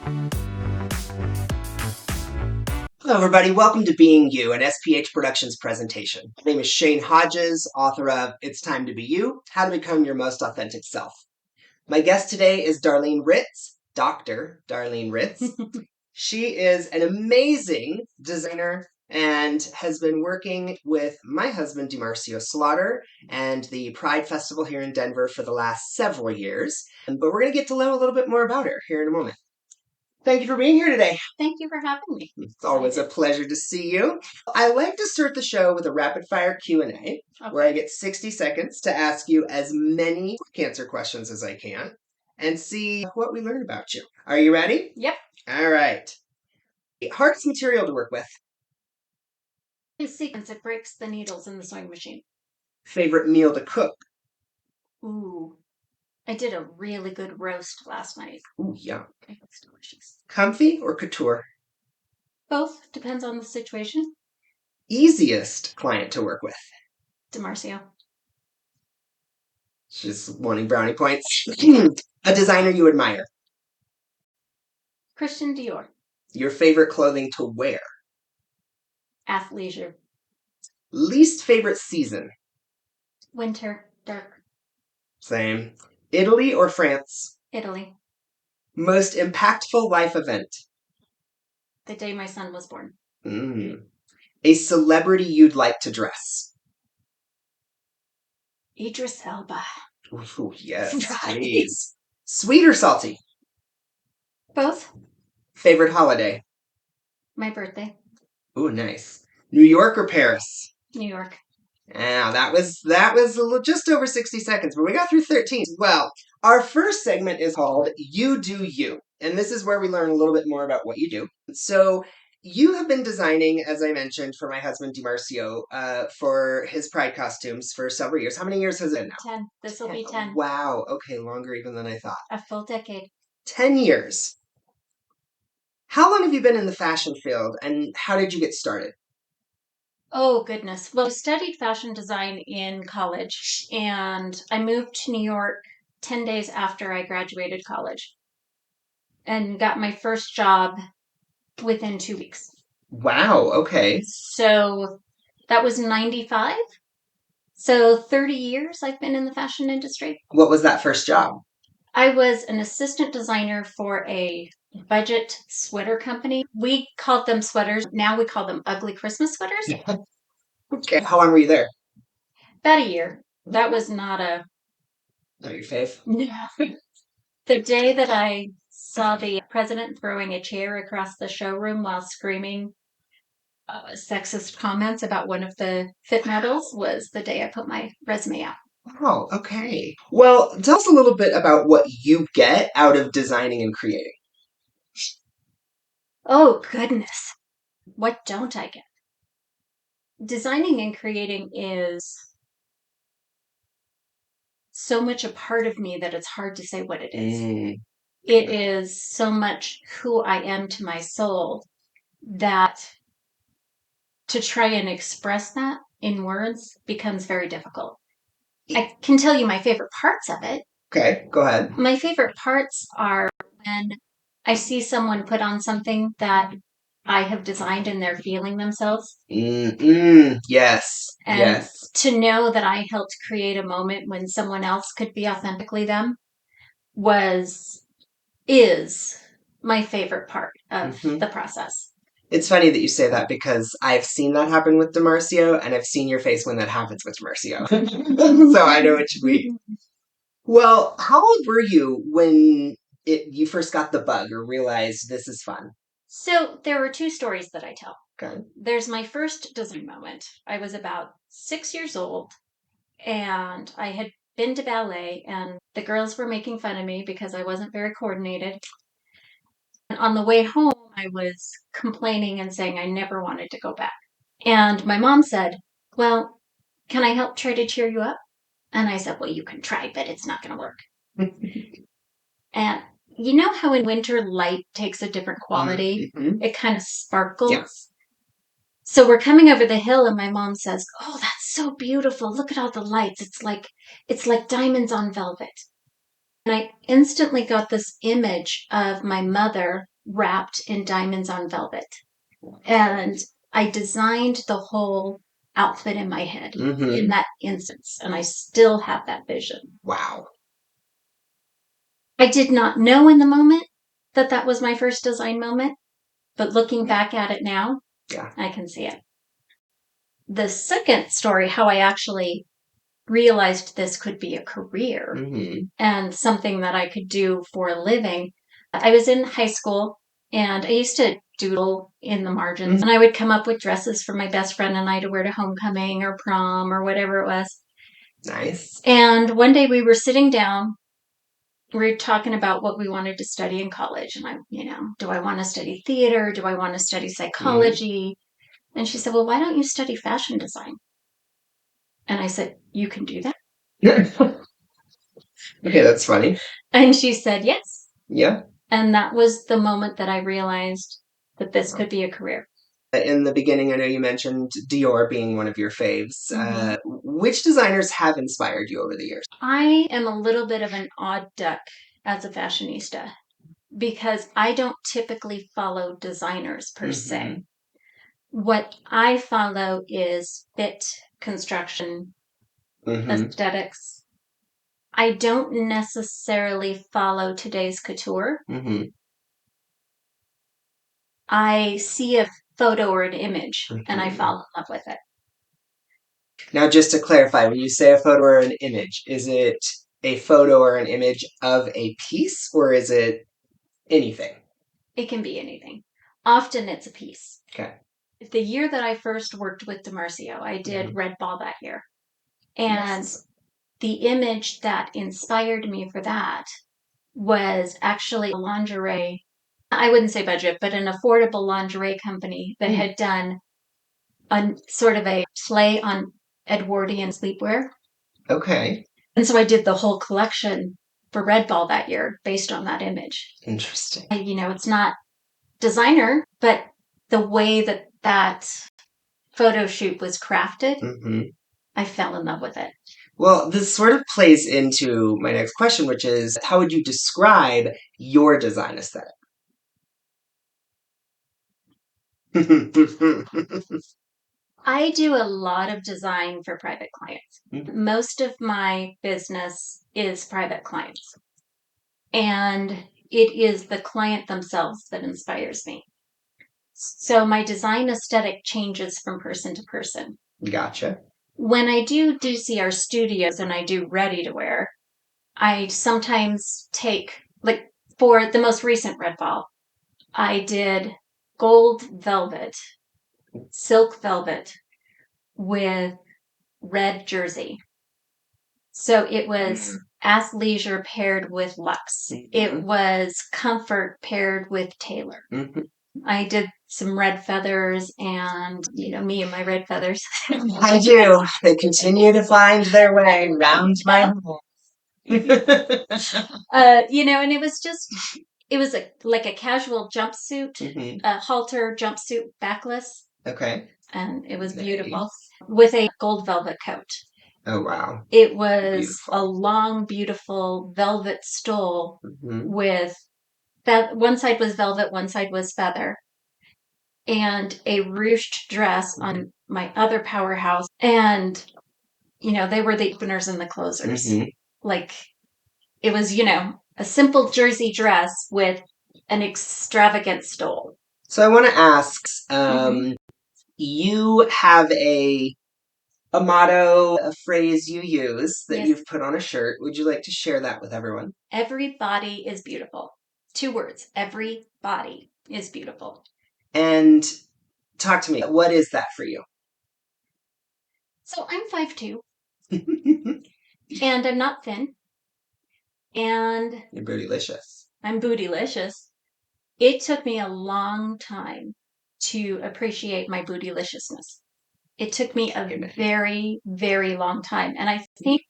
Hello, everybody. Welcome to Being You, an SPH Productions presentation. My name is Shane Hodges, author of It's Time to Be You, How to Become Your Most Authentic Self. My guest today is Darlene Ritz, Dr. Darlene Ritz. She is an amazing designer and has been working with my husband, DeMarcio Slaughter, and the Pride Festival here in Denver for the last several years. But we're going to get to learn a little bit more about her here in a moment. Thank you for being here today. Thank you for having me. It's always a pleasure to see you. I like to start the show with a rapid-fire Q&A, where I get 60 seconds to ask you as many cancer questions as I can and see what we learn about you. Are you ready? Yep. All right. Hardest material to work with? The sequence, it breaks the needles in the sewing machine. Favorite meal to cook? Ooh. I did a really good roast last night. Ooh, yum. It was delicious. Comfy or couture? Both. Depends on the situation. Easiest client to work with? DeMarcio. She's wanting brownie points. A designer you admire? Christian Dior. Your favorite clothing to wear? Athleisure. Least favorite season? Winter. Dark. Same. Italy or France? Italy. Most impactful life event? The day my son was born. A celebrity you'd like to dress? Idris Elba. Ooh, yes, Right. please. Sweet or salty? Both. Favorite holiday? My birthday. Ooh, nice. New York or Paris? New York. Now, that was a little, just over 60 seconds, but we got through 13. Well, our first segment is called You Do You, and this is where we learn a little bit more about what you do. So you have been designing, as I mentioned, for my husband DeMarcio, for his Pride costumes for several years. How many years has it been now? 10. This will be 10. Wow. Okay, longer even than I thought. A full decade. 10 years. How long have you been in the fashion field, and how did you get started? Oh, goodness. Well, I studied fashion design in college, and I moved to New York 10 days after I graduated college and got my first job within 2 weeks. Wow, okay. So that was 95. So 30 years I've been in the fashion industry. What was that first job? I was an assistant designer for a budget sweater company. We called them sweaters. Now we call them ugly Christmas sweaters. Okay. How long were you there? About a year. That was not your fave? No. The day that I saw the president throwing a chair across the showroom while screaming sexist comments about one of the fit models was the day I put my resume out. Oh, okay. Well, tell us a little bit about what you get out of designing and creating. Oh, goodness. What don't I get? Designing and creating is so much a part of me that it's hard to say what it is. It is so much who I am to my soul that to try and express that in words becomes very difficult. I can tell you my favorite parts of it. Okay, go ahead. My favorite parts are when I see someone put on something that I have designed and they're feeling themselves. Yes. And yes. To know that I helped create a moment when someone else could be authentically them is my favorte part of the process. It's funny that you say that because I've seen that happen with DeMarcio, and I've seen your face when that happens with DeMarcio. So I know what you mean. Well, how old were you when you first got the bug or realized this is fun? So there were two stories that I tell. Okay. There's my first design moment. I was about 6 years old, and I had been to ballet, and the girls were making fun of me because I wasn't very coordinated. And on the way home, I was complaining and saying I never wanted to go back. And my mom said, well, can I help try to cheer you up? And I said, well, you can try, but it's not going to work. And you know how in winter light takes a different quality? It kind of sparkles. Yeah. So we're coming over the hill and my mom says, oh, that's so beautiful. Look at all the lights. It's like diamonds on velvet. And I instantly got this image of my mother wrapped in diamonds on velvet. And I designed the whole outfit in my head in that instance, and I still have that vision. Wow. I did not know in the moment that that was my first design moment, but looking back at it now, Yeah. I can see it. The second story, how I actually realized this could be a career and something that I could do for a living. I was in high school and I used to doodle in the margins and I would come up with dresses for my best friend and I to wear to homecoming or prom or whatever it was. Nice. And one day we were sitting down, we were talking about what we wanted to study in college. And do I want to study theater? Do I want to study psychology? And she said, well, why don't you study fashion design? And I said, you can do that? Okay, that's funny. And she said, yes. Yeah. And that was the moment that I realized that this could be a career. In the beginning, I know you mentioned Dior being one of your faves. Which designers have inspired you over the years? I am a little bit of an odd duck as a fashionista because I don't typically follow designers per se. What I follow is fit, construction, aesthetics. I don't necessarily follow today's couture. I see a photo or an image and I fall in love with it. Now, just to clarify, when you say a photo or an image, is it a photo or an image of a piece or is it anything? It can be anything. Often it's a piece. Okay. The year that I first worked with DiMarzio, I did Red Ball that year. And the image that inspired me for that was actually a lingerie, I wouldn't say budget, but an affordable lingerie company that had done a sort of a play on Edwardian sleepwear. Okay. And so I did the whole collection for Red Ball that year based on that image. Interesting. It's not designer, but the way that that photo shoot was crafted, I fell in love with it. Well, this sort of plays into my next question, which is how would you describe your design aesthetic? I do a lot of design for private clients. Most of my business is private clients. And it is the client themselves that inspires me. So my design aesthetic changes from person to person. Gotcha. When I do DCR Studios and I do ready to wear, I sometimes take, like for the most recent Red Ball, I did gold velvet, silk velvet with red jersey. So it was athleisure paired with luxe. It was comfort paired with tailor. I did some red feathers and, me and my red feathers. I do. They continue to find their way round my home. And it was like a casual jumpsuit, a halter jumpsuit backless. Okay. And it was beautiful with a gold velvet coat. Oh, wow. It was a long, beautiful velvet stole with one side was velvet, one side was feather, and a ruched dress on my other powerhouse. And, they were the openers and the closers. Like, it was, a simple jersey dress with an extravagant stole. So I want to ask, you have a motto, a phrase you use that you've put on a shirt. Would you like to share that with everyone? Every body is beautiful. 2 words. Every body is beautiful. And talk to me. What is that for you? So I'm 5'2". And I'm not thin. And you're bootylicious. I'm bootylicious. It took me a long time to appreciate my bootyliciousness. It took me a very, very long time. And I think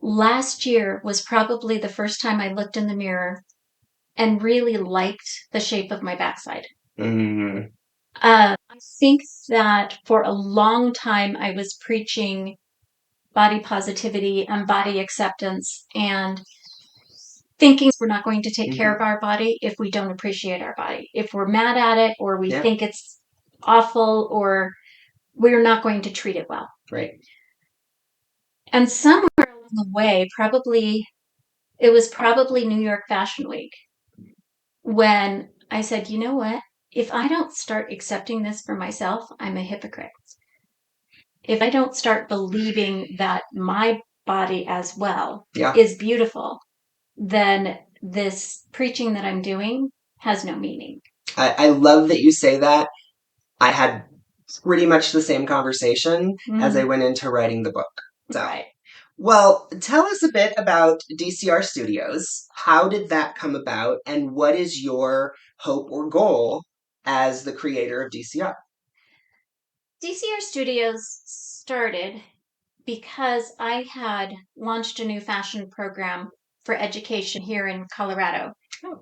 last year was probably the first time I looked in the mirror and really liked the shape of my backside. I think that for a long time I was preaching body positivity and body acceptance, and thinking we're not going to take care of our body if we don't appreciate our body. If we're mad at it or we think it's awful or we're not going to treat it well. Right. And somewhere along the way, it was probably New York Fashion Week when I said, you know what? If I don't start accepting this for myself, I'm a hypocrite. If I don't start believing that my body as well is beautiful, then this preaching that I'm doing has no meaning. I love that you say that. I had pretty much the same conversation as I went into writing the book. So, Right. Well, tell us a bit about DCR Studios. How did that come about, and what is your hope or goal as the creator of DCR? DCR Studios started because I had launched a new fashion program for education here in Colorado. Oh.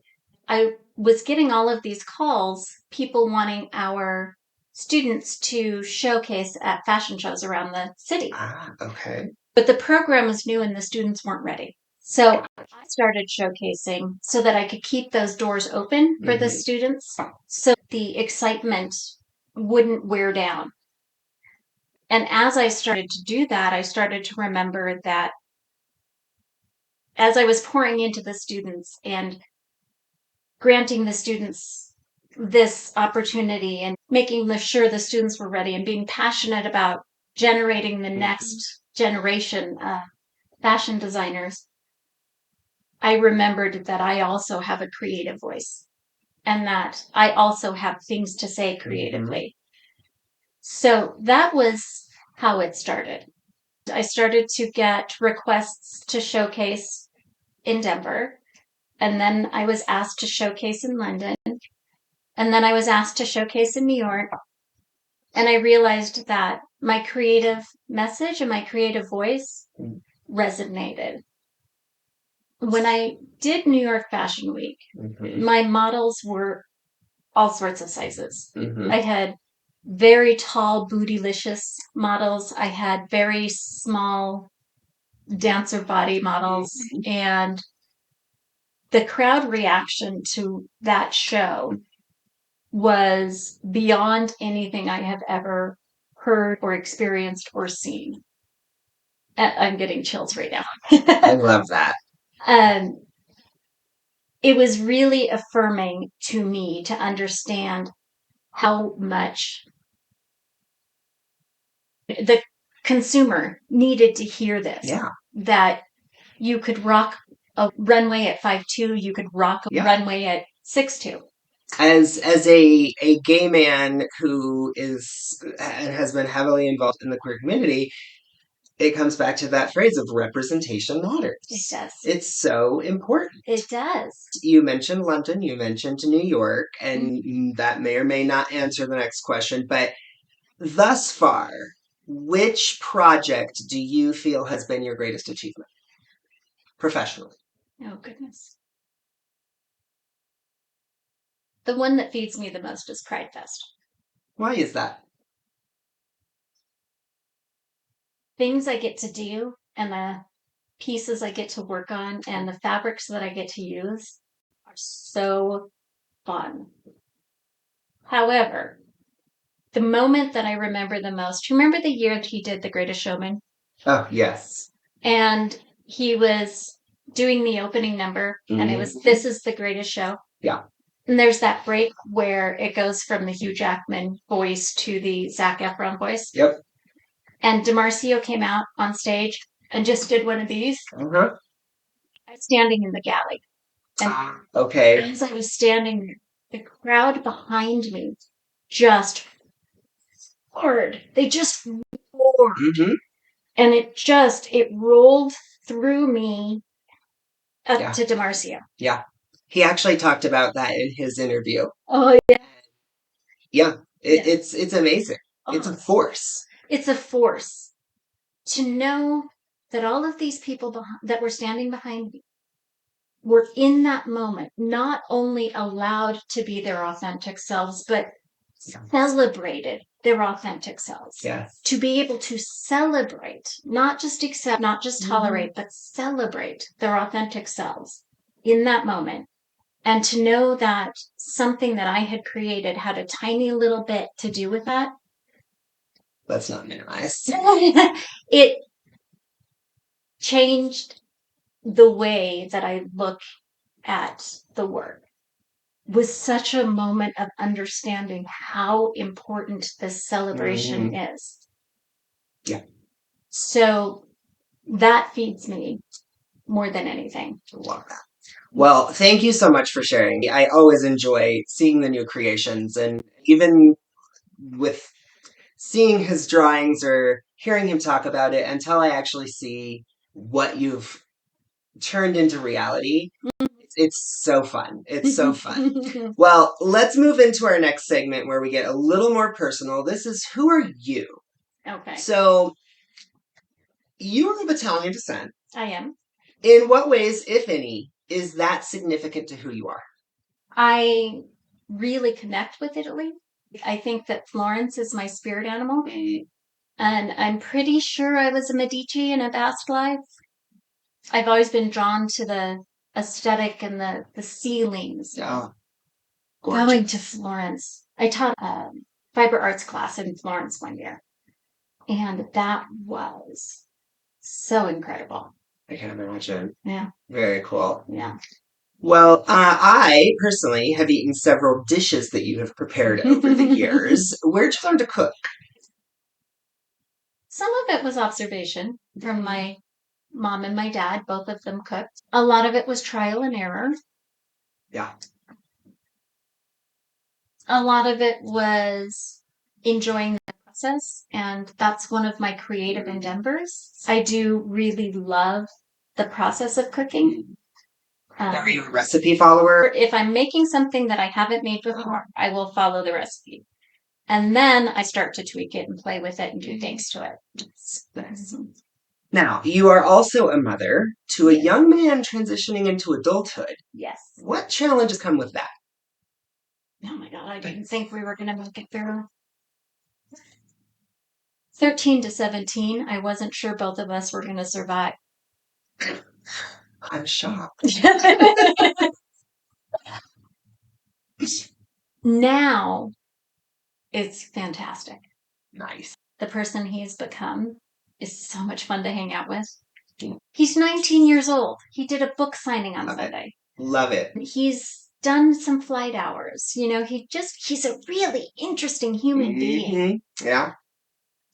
I was getting all of these calls, people wanting our students to showcase at fashion shows around the city. Ah, okay. But the program was new and the students weren't ready. So I started showcasing so that I could keep those doors open for the students so the excitement wouldn't wear down. And as I started to do that, I started to remember that as I was pouring into the students and granting the students this opportunity and making sure the students were ready and being passionate about generating the next generation of fashion designers, I remembered that I also have a creative voice and that I also have things to say creatively. So that was how it started. I started to get requests to showcase in Denver, and then I was asked to showcase in London, and then I was asked to showcase in New York. And I realized that my creative message and my creative voice resonated. When I did New York Fashion Week, my models were all sorts of sizes. I had very tall, bootylicious models. I had very small dancer body models. And the crowd reaction to that show was beyond anything I have ever heard or experienced or seen. I'm getting chills right now. I love that. It was really affirming to me to understand how much the consumer needed to hear this. Yeah. That you could rock a runway at 5'2", you could rock a runway at 6'2". As a gay man who is and has been heavily involved in the queer community, it comes back to that phrase of representation matters. It does. It's so important. It does. You mentioned London, you mentioned New York, and that may or may not answer the next question, but thus far, which project do you feel has been your greatest achievement professionally? Oh, goodness. The one that feeds me the most is Pridefest. Why is that? Things I get to do and the pieces I get to work on and the fabrics that I get to use are so fun. However, the moment that I remember the most, remember the year that he did The Greatest Showman? Oh, yes. And he was doing the opening number, and it was, "This is the greatest show." Yeah. And there's that break where it goes from the Hugh Jackman voice to the Zac Efron voice. Yep. And DiMarcio came out on stage and just did one of these. I was standing in the galley. And okay. as I was standing there, the crowd behind me just roared. They just roared. And it rolled through me up to DiMarcio. Yeah. He actually talked about that in his interview. Oh, yeah. Yeah. It's amazing. It's a force. It's a force. To know that all of these people that were standing behind me were in that moment not only allowed to be their authentic selves, but celebrated their authentic selves. Yes. To be able to celebrate, not just accept, not just tolerate, but celebrate their authentic selves in that moment. And to know that something that I had created had a tiny little bit to do with that. Let's not minimize. It changed the way that I look at the work. Was such a moment of understanding how important this celebration is. Yeah. So that feeds me more than anything. Love that. Well, thank you so much for sharing. I always enjoy seeing the new creations, and even with seeing his drawings or hearing him talk about it until I actually see what you've turned into reality. It's so fun. It's so fun. Well, let's move into our next segment where we get a little more personal. This is Who Are You? Okay. So, you are of Italian descent. I am. In what ways, if any, is that significant to who you are? I really connect with Italy. I think that Florence is my spirit animal. And I'm pretty sure I was a Medici in a past life. I've always been drawn to the aesthetic and the ceilings. Oh, Going to Florence. I taught a fiber arts class in Florence one year. And that was so incredible. I can imagine. Yeah. Very cool. Yeah. Well, I personally have eaten several dishes that you have prepared over the years. Where'd you learn to cook? Some of it was observation from my mom and my dad. Both of them cooked. A lot of it was trial and error. Yeah. A lot of it was enjoying the process, and that's one of my creative endeavors. I do really love the process of cooking. Are you a recipe follower? If I'm making something that I haven't made before, I will follow the recipe. And then I start to tweak it and play with it and do things to it. Now, you are also a mother to a young man transitioning into adulthood. Yes. What challenges come with that? Oh my God, I didn't think we were going to make it through. 13 to 17, I wasn't sure both of us were going to survive. I'm shocked. Now, it's fantastic. Nice. The person he's become is so much fun to hang out with. He's 19 years old. He did a book signing on Sunday. Love it. He's done some flight hours. You know, he's a really interesting human being. Yeah.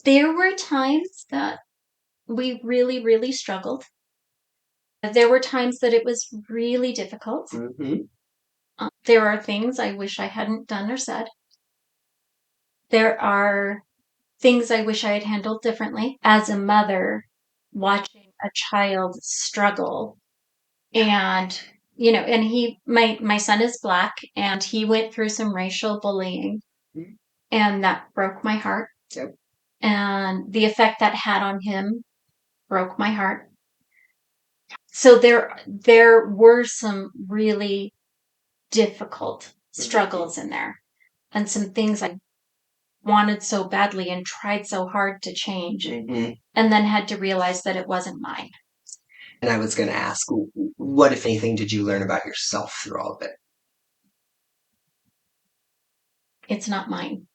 There were times that we really, really struggled. There were times that it was really difficult. There are things I wish I hadn't done or said. There are things I wish I had handled differently. As a mother, watching a child struggle and my son is Black and he went through some racial bullying and that broke my heart. Yep. And the effect that had on him broke my heart. So there were some really difficult struggles in there and some things I wanted so badly and tried so hard to change and then had to realize that it wasn't mine. And I was going to ask, what, if anything, did you learn about yourself through all of it? It's not mine.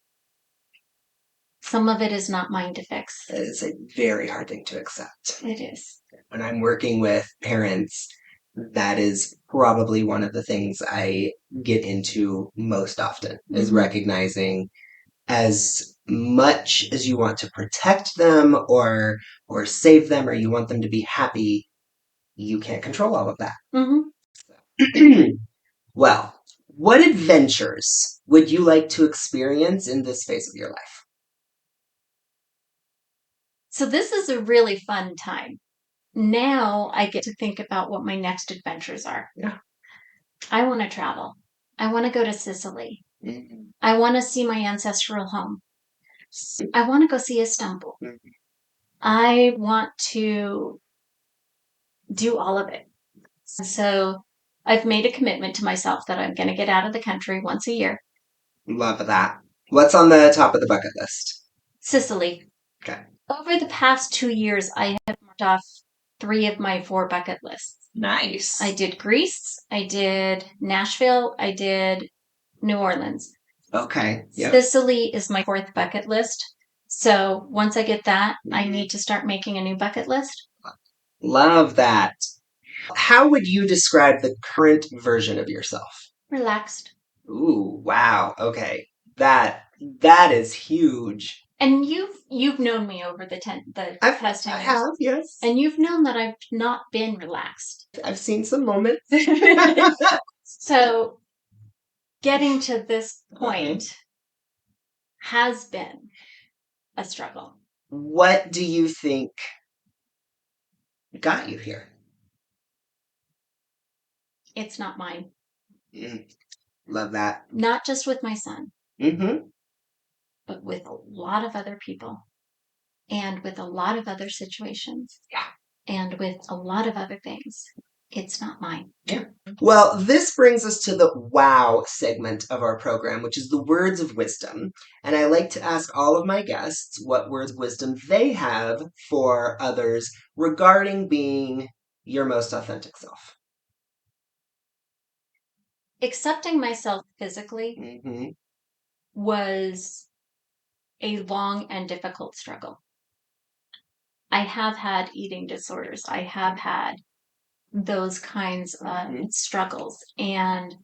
Some of it is not mine to fix. It is a very hard thing to accept. It is. When I'm working with parents, that is probably one of the things I get into most often, is recognizing as much as you want to protect them or save them or you want them to be happy, you can't control all of that. Well, what adventures would you like to experience in this phase of your life? So this is a really fun time. Now I get to think about what my next adventures are. Yeah. I want to travel. I want to go to Sicily. I want to see my ancestral home. I want to go see Istanbul. I want to do all of it. So I've made a commitment to myself that I'm going to get out of the country once a year. Love that. What's on the top of the bucket list? Sicily. Okay. Over the past 2 years, I have marked off 3 of my 4 bucket lists. Nice. I did Greece, I did Nashville, I did New Orleans. Okay. Yep. Sicily is my 4th bucket list. So once I get that, I need to start making a new bucket list. Love that. How would you describe the current version of yourself? Relaxed. Ooh, wow. Okay. That is huge. And you've known me over the past 10 I years. have, yes. And you've known that I've not been relaxed. I've seen some moments. So getting to this point has been a struggle. What do you think got you here? It's not mine. Love that. Not just with my son, Mm-hmm. but with a lot of other people and with a lot of other situations. Yeah. And with a lot of other things. It's not mine. Yeah. Well, this brings us to the wow segment of our program, which is the words of wisdom. And I like to ask all of my guests what words of wisdom they have for others regarding being your most authentic self. Accepting myself physically was a long and difficult struggle. I have had eating disorders. I have had those kinds of struggles. And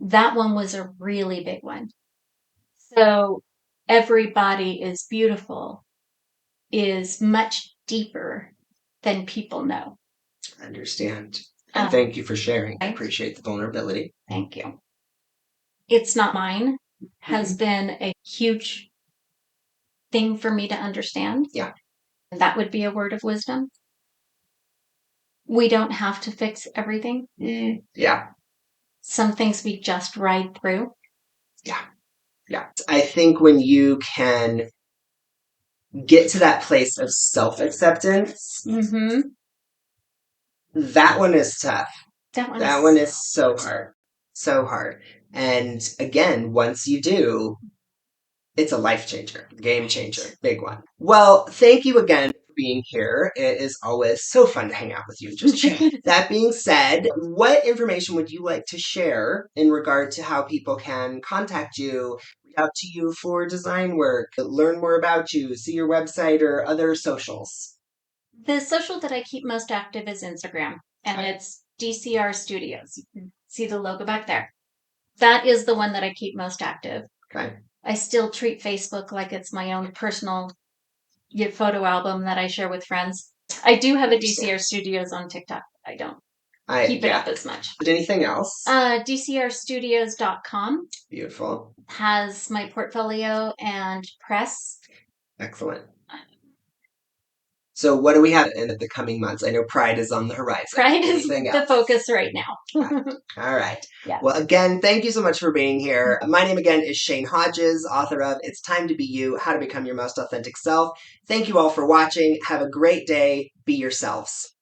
that one was a really big one. So everybody is beautiful is much deeper than people know. I understand. And thank you for sharing. I appreciate the vulnerability. Thank you. It's not mine has been a huge thing for me to understand. Yeah. That would be a word of wisdom. We don't have to fix everything. Yeah. Some things we just ride through. Yeah. Yeah. I think when you can get to that place of self-acceptance, that one is tough. That one is so hard. So hard. And again, once you do, it's a life changer, game changer, big one. Well, thank you again for being here. It is always so fun to hang out with you and just chat. That being said, what information would you like to share in regard to how people can contact you, reach out to you for design work, learn more about you, see your website or other socials? The social that I keep most active is Instagram, and it's DCR Studios. You can see the logo back there. That is the one that I keep most active. Okay. I still treat Facebook like it's my own personal photo album that I share with friends. I do have a DCR Studios on TikTok. I don't keep it up as much. But anything else? DCRstudios.com. Beautiful. Has my portfolio and press. Excellent. So what do we have in the coming months? I know Pride is on the horizon. Pride is the focus right now. All right. Yeah. Well, again, thank you so much for being here. My name again is Shane Hodges, author of It's Time to Be You, How to Become Your Most Authentic Self. Thank you all for watching. Have a great day. Be yourselves.